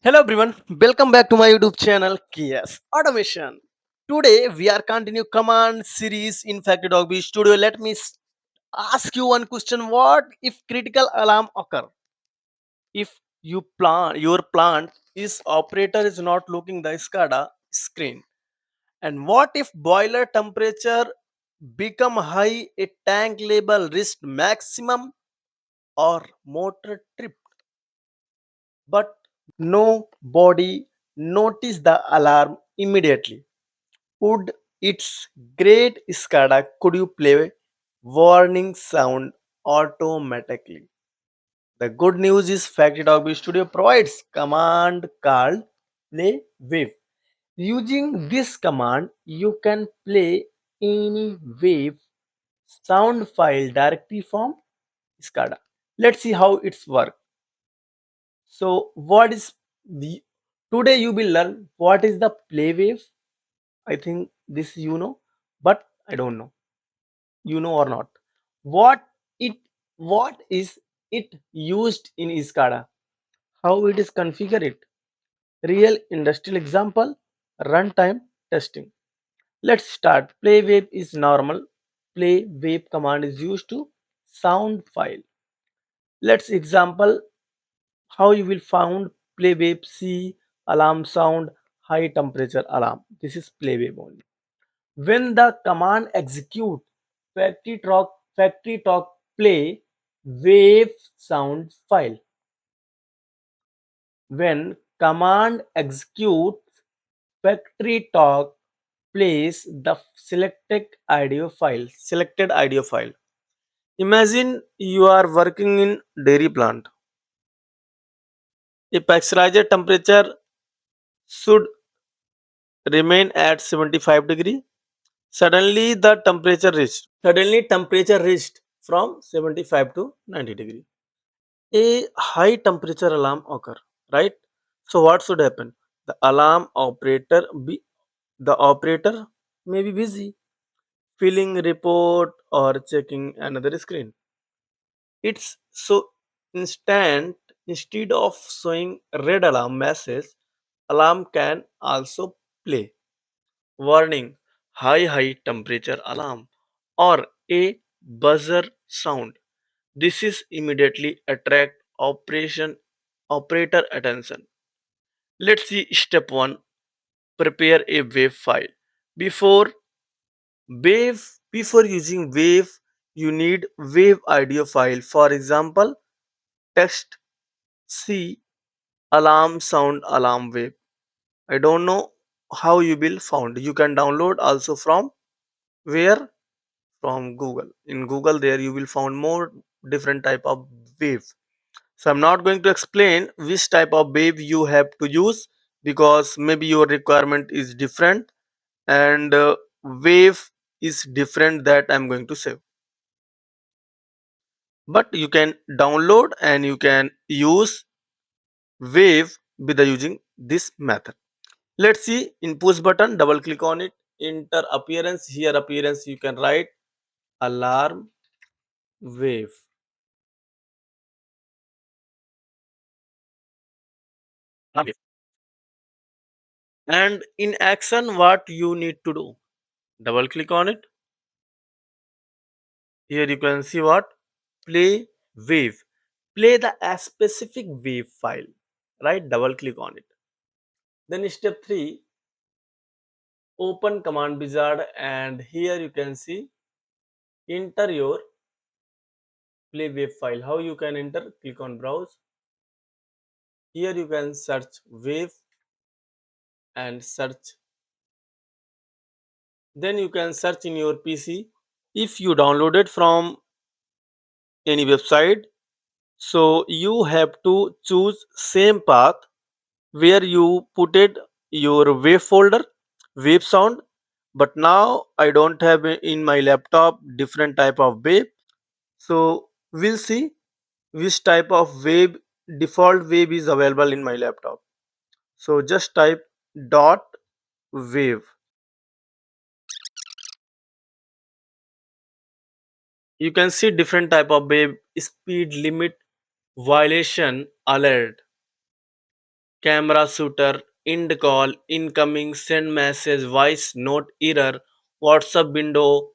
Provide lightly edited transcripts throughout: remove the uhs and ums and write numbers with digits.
Hello everyone, welcome back to my YouTube channel KS Automation. Today we are continue command series in FactoryTalk View Studio. Let me ask you one question: what if critical alarm occur? If your plant is operator is not looking the SCADA screen, and what if boiler temperature become high, a tank level reached maximum, or motor trip? But nobody noticed the alarm immediately. Would its great SCADA could you play warning sound automatically? The good news is FactoryTalk Studio provides command called play wave. Using this command, you can play any wave sound file directly from SCADA. Let's see how it's work. So, what is the today you will learn what is the play wave. I think this but I don't know. You know or not? What it what is it used in SCADA? How it is configured? Real industrial example, runtime testing. Let's start. Play wave is normal. Play wave command is used to sound file. Let's example how you will found play wave C alarm sound high temperature alarm. This is play wave only. When the command execute factory talk play wave sound file. When command execute factory talk plays the selected audio file. Imagine you are working in dairy plant. A pasteurized temperature should remain at 75 degree. Suddenly temperature reached from 75 to 90 degree. A high temperature alarm occur, right? So what should happen? The alarm operator be the operator may be busy filling report or checking another screen. It's so instant. Instead of showing red alarm message, alarm can also play warning, high temperature alarm, or a buzzer sound. This is immediately attract operator attention. Let's see step 1. Prepare a wave file. Before before using wave, you need wave audio file. For example, text C alarm sound alarm wave. I don't know how you will found. You can download also from where? From Google. In Google there you will find more different type of wave. So I'm not going to explain which type of wave you have to use because maybe your requirement is different and wave is different that I'm going to say. But you can download and you can use wave with the using this method. Let's see in push button, double click on it, enter appearance. Here appearance you can write alarm wave. Okay. And in action what you need to do, double click on it. Here you can see what? Play wave. Play the specific wave file. Right? Double click on it. Then step 3, open command wizard and here you can see enter your play wave file. How you can enter? Click on browse. Here you can search wave and search. Then you can search in your PC. If you downloaded from any website, so you have to choose same path where you put it your wave folder, wave sound. But now I don't have in my laptop different type of wave. So we'll see which type of wave default wave is available in my laptop. So just type dot wave. You can see different type of wave: speed limit, violation, alert. camera shooter, end call, incoming, send message, voice note error, WhatsApp window,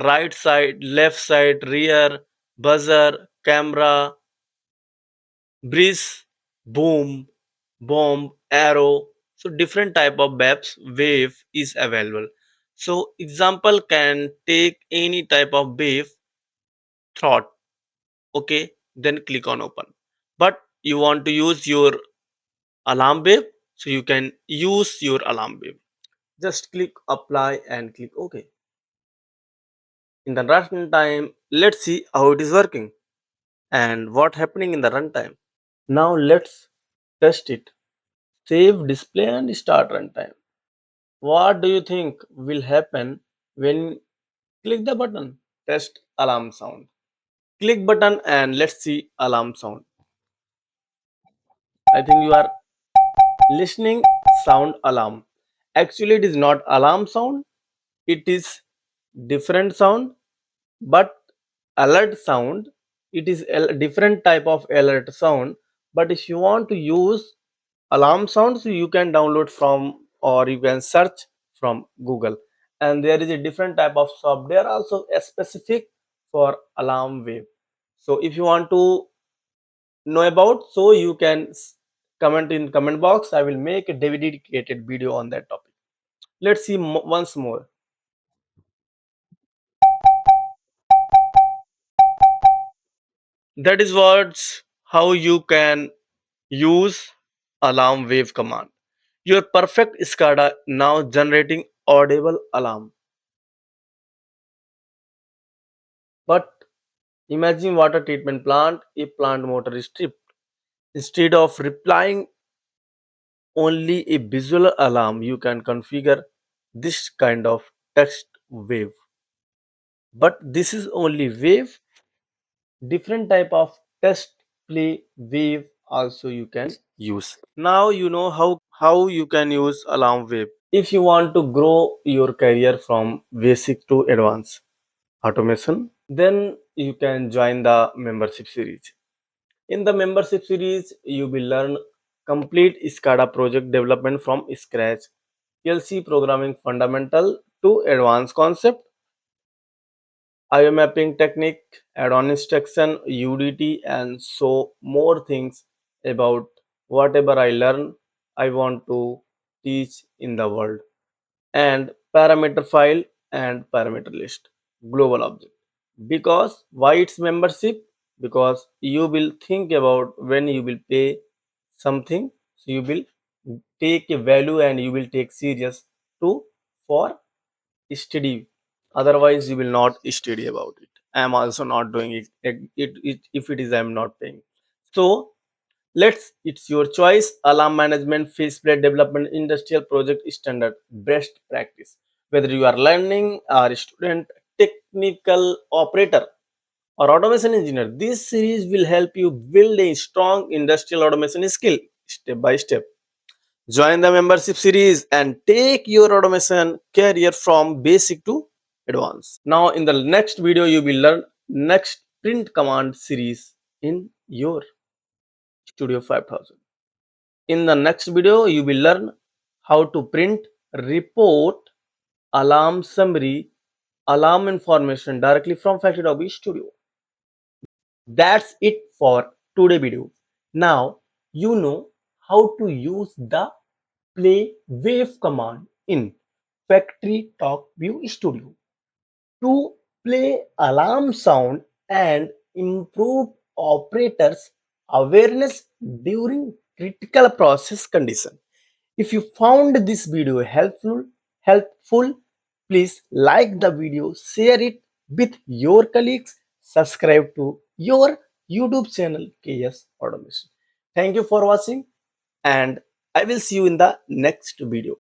right side, left side, rear, buzzer, camera, breeze, boom, bomb, arrow. So different type of waves wave is available. So example can take any type of wave thought. Okay, then click on open. But you want to use your alarm wave, so you can use your alarm wave. Just click apply and click OK. In the runtime, let's see how it is working and what happening in the runtime. Now let's test it. Save display and start runtime. What do you think will happen when click the button? Test alarm sound. Click button and let's see alarm sound. I think you are listening sound alarm. Actually, it is not alarm sound. It is different sound, but alert sound. It is a different type of alert sound. But if you want to use alarm sounds, you can download from or you can search from Google. And there is a different type of software also specific for alarm wave. So if you want to know about, so you can comment in comment box. I will make a dedicated video on that topic. Let's see once more. That is what's how you can use alarm wave command. Your perfect SCADA now generating audible alarm. But imagine water treatment plant, a plant motor is tripped. Instead of replying only a visual alarm, you can configure this kind of text wave. But this is only wave. Different type of test play wave also you can use. Now you know how you can use alarm wave. If you want to grow your career from basic to advanced automation, then you can join the membership series. In the membership series, you will learn complete SCADA project development from scratch, PLC programming fundamental to advanced concept, IO mapping technique, add-on instruction, UDT, and so more things about whatever I learn, I want to teach in the world. And parameter file and parameter list, global object. Because why it's membership? Because you will think about when you will pay something, so you will take a value and you will take serious to for study. Otherwise, you will not study about it. I am also not doing it if it is I am not paying. So it's your choice. Alarm management, faceplate development, industrial project standard, best practice. Whether you are learning or a student, technical operator or automation engineer, this series will help you build a strong industrial automation skill step by step. Join the membership series and take your automation career from basic to advanced. Now in the next video you will learn next print command series in your Studio 5000. In the next video you will learn how to print, report, alarm summary, alarm information directly from FactoryTalk View Studio. That's it for today video. Now you know how to use the play wave command in FactoryTalk View Studio to play alarm sound and improve operators awareness during critical process condition. If you found this video helpful, please like the video, share it with your colleagues, subscribe to your YouTube channel KS Automation. Thank you for watching and I will see you in the next video.